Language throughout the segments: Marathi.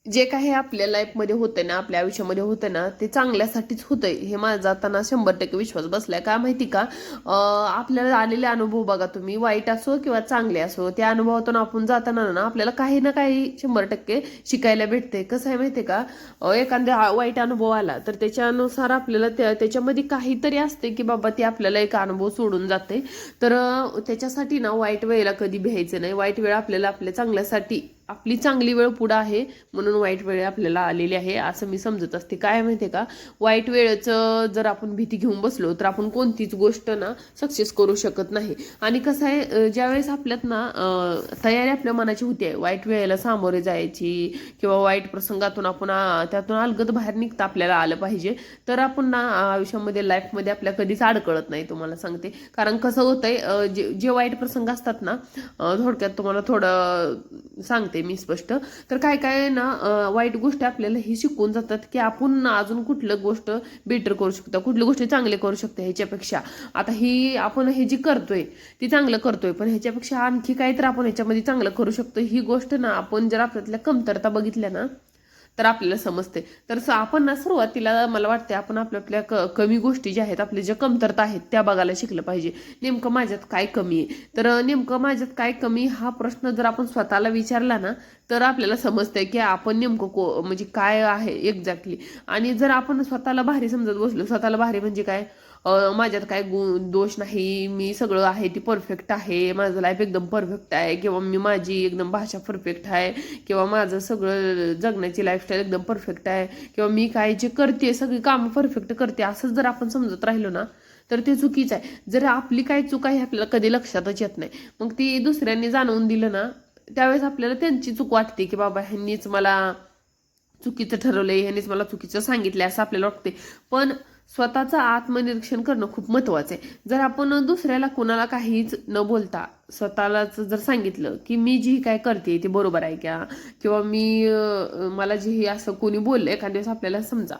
जे काही आपल्या लाईफमध्ये होतं ना, आपल्या आयुष्यामध्ये होतं ना, ते चांगल्यासाठीच होतंय हे माझा आता ना 100% विश्वास बसलाय. काय माहिती का, आपल्याला आलेले अनुभव बघा तुम्ही, वाईट असो किंवा चांगले असो, त्या अनुभवातून आपण जाताना ना आपल्याला काही ना काही 100% शिकायला भेटते. कसं आहे माहिती का, एखादा वाईट अनुभव आला तर त्याच्यानुसार आपल्याला त्याच्यामध्ये काहीतरी असते की बाबा ते आपल्याला एक अनुभव सोडून जाते. तर त्याच्यासाठी ना वाईट वेळेला कधी भ्यायचं नाही. वाईट वेळ आपल्याला आपल्या चांगल्यासाठी, आपली चांगली वेळ पुढे आहे म्हणून वाईट वेळ आपल्याला आलेली आहे असं मी समजत असते. काय माहितीये का, वाईट वेळेचं जर आपण भीती घेऊन बसलो तर आपण कोणतीच गोष्ट ना सक्सेस करू शकत नाही. आणि कसं आहे, ज्यावेळेस आपल्यात ना तयारी आपल्या मनाची होती वाईट वेळेला सामोरे जायची किंवा वाईट प्रसंगातून आपण त्यातून अलगद बाहेर निघता आपल्याला आलं पाहिजे, तर आपण ना आयुष्यामध्ये लाईफमध्ये आपल्या कधीच अडकळत नाही. तुम्हाला सांगते, कारण कसं होतंय, जे वाईट प्रसंग असतात ना, थोडक्यात तुम्हाला थोडं सांगते मी स्पष्ट. तर काय काय ना वाईट गोष्टी आपल्याला हे शिकवून जातात की आपण अजून कुठलं गोष्ट बेटर करू शकतो, कुठली गोष्टी चांगले करू शकतो ह्याच्यापेक्षा. आता ही आपण हे जी करतोय ती चांगलं करतोय, पण ह्याच्यापेक्षा आणखी काही तर आपण ह्याच्यामध्ये चांगलं करू शकतो. ही गोष्ट ना आपण जर आपल्यातल्या कमतरता बघितल्या ना तर आपल्याला समजते. तर आपण ना सुरुवातीला मला वाटते आपण आपल्या कमी गोष्टी ज्या आहेत, आपल्या ज्या कमतरता आहेत त्या बघायला शिकलं पाहिजे. नेमकं माझ्यात काय कमी आहे, तर नेमकं माझ्यात काय कमी हा प्रश्न जर आपण स्वतःला विचारला ना तर आपल्याला समजतंय की आपण नेमकं म्हणजे काय आहे एक्झॅक्टली. आणि जर आपण स्वतःला भारी समजत बसलो, स्वतःला भारी म्हणजे काय, माझ्यात काय दोष नाही, मी सगळं आहे ती परफेक्ट आहे, माझं लाईफ एकदम परफेक्ट आहे, किंवा मी माझी एकदम भाषा परफेक्ट आहे, किंवा माझं सगळं जगण्याची लाईफस्टाईल एकदम परफेक्ट आहे, किंवा मी काय जे करते सगळी कामं परफेक्ट करते, असंच जर आपण समजत राहिलो ना तर ते चुकीचं आहे. जर आपली काय चूक आहे आपल्याला कधी लक्षातच येत नाही. मग ती दुसऱ्यांनी जाणवून दिलं ना त्यावेळेस आपल्याला त्यांची चूक वाटते की बाबा ह्यांनीच मला चुकीचं ठरवलंय, ह्यांनीच मला चुकीचं सांगितलंय असं आपल्याला वाटते. पण स्वतःचं आत्मनिरीक्षण करणं खूप महत्वाचं आहे. जर आपण दुसऱ्याला कोणाला काहीच न बोलता स्वतःलाच जर सांगितलं की मी जी काय करते ते बरोबर आहे का, किंवा मला जे असं कोणी बोललं, एखाद्या दिवस आपल्याला समजा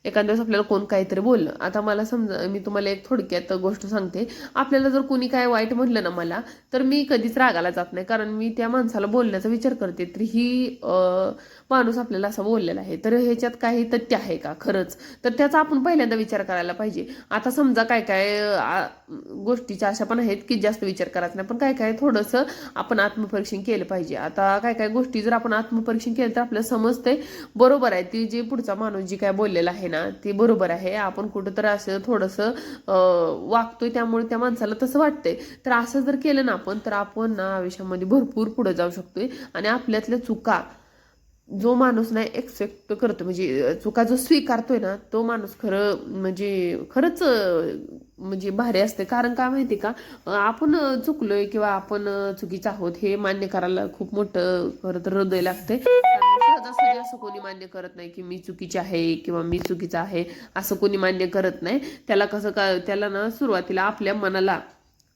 एखाद्या दिवस आपल्याला कोण काहीतरी बोललं, आता मला समजा मी तुम्हाला एक थोडक्यात गोष्ट सांगते. आपल्याला जर कोणी काय वाईट म्हटलं ना मला, तर मी कधीच रागाला जात नाही, कारण मी त्या माणसाला बोलण्याचा विचार करते तर ही माणूस आपल्याला असं बोललेला आहे तर ह्याच्यात काही तथ्य आहे का खरंच, तर त्याचा आपण पहिल्यांदा विचार करायला पाहिजे. आता समजा काय काय गोष्टीच्या अशा पण आहेत की जास्त विचार करायचा नाही, पण काय काय थोडंसं आपण आत्मपरीक्षण केलं पाहिजे. आता काय काय गोष्टी जर आपण आत्मपरीक्षण केलं तर आपल्याला समजते बरोबर आहे, ती जे पुढचा माणूस जी काय बोललेला आहे ना ते बरोबर आहे, आपण कुठंतरी असं थोडंसं वागतोय त्यामुळे त्या माणसाला तसं वाटतंय. तर असं जर केलं ना आपण, तर आपण ना आयुष्यामध्ये भरपूर पुढे जाऊ शकतोय. आणि आपल्यातल्या चुका जो माणूस नाही एक्सेप्ट करतो, म्हणजे चुका जो स्वीकारतोय ना तो माणूस खरंच म्हणजे भारी असते. कारण काय माहिती का, आपण चुकलोय किंवा आपण चुकीचं आहोत हे मान्य करायला खूप मोठं खरं तर हृदय लागते. सहजासहजी असं कोणी मान्य करत नाही की मी चुकीची आहे किंवा मी चुकीचं आहे, असं कोणी मान्य करत नाही. त्याला ना सुरुवातीला आपल्या मनाला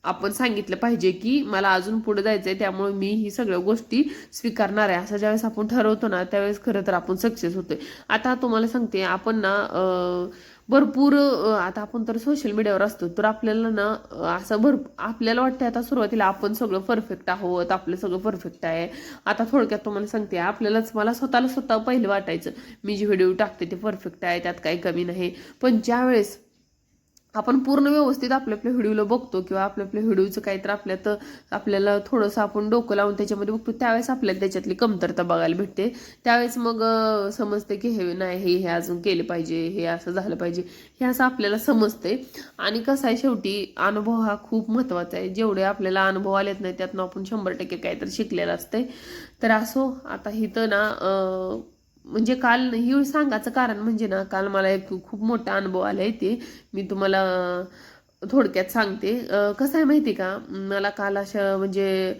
आपण सांगितलं पाहिजे की मला अजून पुढे जायचंय, त्यामुळे मी ही सगळ्या गोष्टी स्वीकारणार आहे, असं ज्यावेळेस आपण ठरवतो ना त्यावेळेस खरं तर आपण सक्सेस होतोय. आता तुम्हाला सांगते, आपण ना भरपूर आता आपण तर सोशल मीडियावर असतो तर आपल्याला ना असं आपल्याला वाटतं आता सुरुवातीला आपण सगळं परफेक्ट आहोत, आपलं सगळं परफेक्ट आहे. आता थोडक्यात तुम्हाला सांगते, मला स्वतः पहिलं वाटायचं मी जे व्हिडिओ टाकते ते परफेक्ट आहे, त्यात काही कमी नाही. पण ज्यावेळेस आपण पूर्ण व्यवस्थित आपल्या व्हिडिओला बघतो किंवा आपल्या व्हिडिओचं काहीतरी आपल्याला थोडंसं आपण डोकं लावून त्याच्यामध्ये बघतो, त्यावेळेस आपल्याला त्याच्यातली कमतरता बघायला भेटते. त्यावेळेस मग समजते की हे नाही, हे अजून केले पाहिजे, हे असं झालं पाहिजे, हे असं आपल्याला समजते. आणि कसं आहे, शेवटी अनुभव हा खूप महत्त्वाचा आहे. जेवढे आपल्याला अनुभव आलेत नाही त्यातनं आपण 100% काहीतरी शिकलेलं असते. तर असो, आता इथं ना म्हणजे काल ही सांगायचं कारण म्हणजे ना, काल मला एक खूप मोठा अनुभव आलाय ते मी तुम्हाला थोडक्यात सांगते. कसं आहे माहिती का, मला काल अशा म्हणजे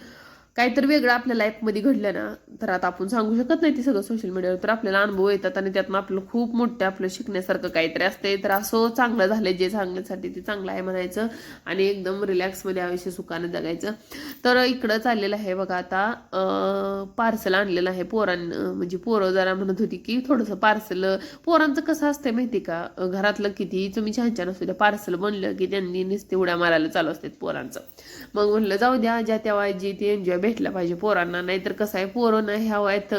काहीतरी वेगळं आपल्या लाईफमध्ये घडलं ना, तर आता आपण सांगू शकत नाही ते सगळं सोशल मीडियावर, तर आपल्याला अनुभव येतात आणि त्यातनं आपल्याला खूप मोठं आपलं शिकण्यासारखं काहीतरी असते. तर असं चांगलं झालंय, जे चांगल्यासाठी ते चांगलं आहे म्हणायचं आणि एकदम रिलॅक्समध्ये आयुष्य सुखाने जगायचं. तर इकडं चाललेलं आहे बघा आता, पार्सल आणलेलं आहे म्हणजे पोरं जरा म्हणत होती की थोडंसं पार्सल. पोरांचं कसं असतंय माहिती का, घरातलं किती तुम्ही छान छान असू द्या, पार्सल बनलं की त्यांनी नुसते उड्या मारायला चालू असतात पोरांचं. मग म्हणलं जाऊ द्या, ज्या त्या वयात ते एन्जॉय भेटला पाहिजे पोरांना. नाहीतर कसं आहे, पोरं ना ह्या वयात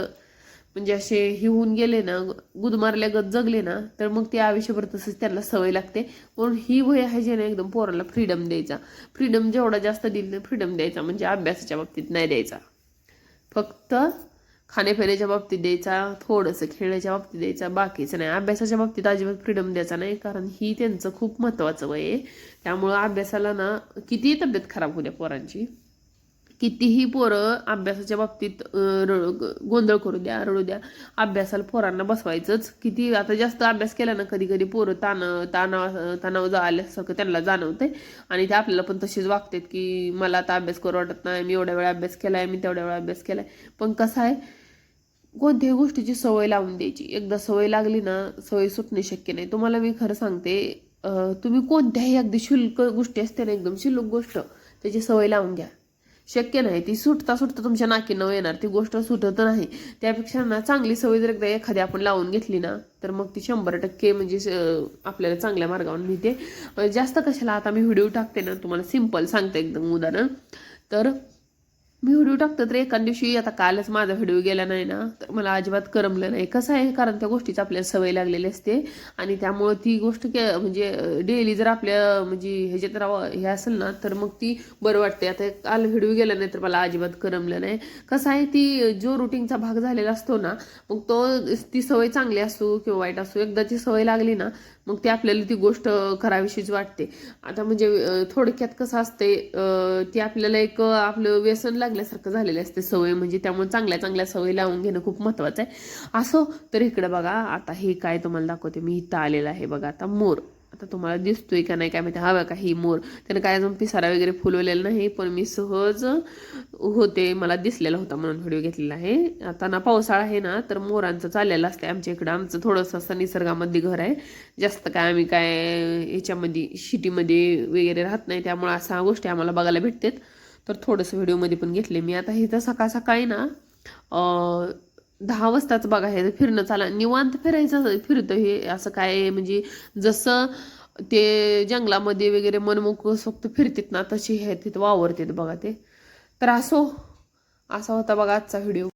म्हणजे असे हे होऊन गेले ना, गुदमारल्यागत जगले ना, तर मग ते आयुष्यभर तसंच त्यांना सवय लागते. म्हणून ही वय आहे जे ना एकदम पोराला फ्रीडम द्यायचा. फ्रीडम जेवढा जास्त दिली फ्रीडम द्यायचा, म्हणजे अभ्यासाच्या बाबतीत नाही द्यायचा, फक्त खाण्यापिण्याच्या बाबतीत द्यायचा, थोडंसं खेळण्याच्या बाबतीत द्यायचा, बाकीचं नाही. अभ्यासाच्या बाबतीत अजिबात फ्रीडम द्यायचा नाही, कारण ही त्यांचं खूप महत्त्वाचं वय आहे. त्यामुळं अभ्यासाला ना कितीही तब्येत खराब होऊ द्या पोरांची, कितीही पोरं अभ्यासाच्या बाबतीत गोंधळ करू द्या, रडू द्या, अभ्यासाला पोरांना बसवायचंच. किती आता जास्त अभ्यास केला ना, कधी कधी पोरं तणाव आल्यासारखं त्यांना जाणवतंय आणि ते आपल्याला पण तसेच वागतात की मला आता अभ्यास करू वाटत नाही, मी एवढ्या वेळा अभ्यास केलाय, मी तेवढ्या वेळा अभ्यास केलाय. पण कसं आहे, कोणत्याही गोष्टीची सवय लावून द्यायची. एकदा सवय लागली ना, सवय सुटणे शक्य नाही. तुम्हाला मी खरं सांगते, तुम्ही कोणत्याही अगदी शुल्क गोष्टी असते ना, एकदम शुल्क गोष्ट, त्याची सवय लावून घ्या. शक्य नाही, ती सुटता सुटता तुमच्या नाकीनं येणार, ती गोष्ट सुटत नाही. त्यापेक्षा ना चांगली सवय जर एकदा एखादी आपण लावून घेतली ना, तर मग ती 100% म्हणजे आपल्याला चांगल्या मार्गावर मिळते. जास्त कशाला, आता मी व्हिडिओ टाकते ना, तुम्हाला सिंपल सांगते एकदम उदाहरण. तर मी व्हिडिओ टाकतो तर एका दिवशी, आता कालच माझा व्हिडिओ गेला नाही ना, तर मला अजिबात करमलं नाही. कसं आहे, कारण त्या गोष्टीची आपल्याला सवय लागलेली असते आणि त्यामुळं ती गोष्ट म्हणजे डेली जर आपल्या म्हणजे ह्याच्यात हे असेल ना, तर मग ती बरं वाटते. आता काल व्हिडिओ गेला नाही तर मला अजिबात करमलं नाही. कसं आहे, ती जो रुटीनचा भाग झालेला असतो ना, मग ती सवय चांगली असो किंवा वाईट असो, एकदाची सवय लागली ना, मग ती आपल्याला ती गोष्ट करावीशीच वाटते. आता म्हणजे थोडक्यात कसं असते, ती आपल्याला एक आपलं व्यसन लागल्यासारखं झालेलं असते सवय, म्हणजे त्यामुळे चांगल्या चांगल्या सवय लावून घेणं खूप महत्त्वाचं आहे. असो, तर इकडे बघा आता हे काय तुम्हाला दाखवते मी. इथं आलेलं आहे बघा आता मोर. आता तुम्हाला दिसतोय का नाही काय माहिती, हवा का ही मोर. त्यानं काय अजून पिसारा वगैरे फुलवलेला नाही, पण मी सहज होते, मला दिसलेला होता म्हणून व्हिडिओ घेतलेला आहे. आता ना पावसाळा आहे ना, तर मोरांचं चाललेलं असते आमच्या इकडं. आमचं थोडंसं असं निसर्गामध्ये घर आहे, जास्त काय आम्ही काय याच्यामध्ये सिटीमध्ये वगैरे राहत नाही, त्यामुळे अशा गोष्टी आम्हाला बघायला भेटतात. तर थोडंसं व्हिडिओमध्ये पण घेतले मी. आता इथं सकाळ सकाळी ना 10 वाजताच बघा हे फिरणं चाला, निवांत फिरतं हे. असं काय म्हणजे जसं ते जंगलामध्ये वगैरे मनमोकळं फक्त फिरतात ना, तशी हे तिथं वावरतात बघा ते. तर असो, असा होता बघा आजचा व्हिडिओ.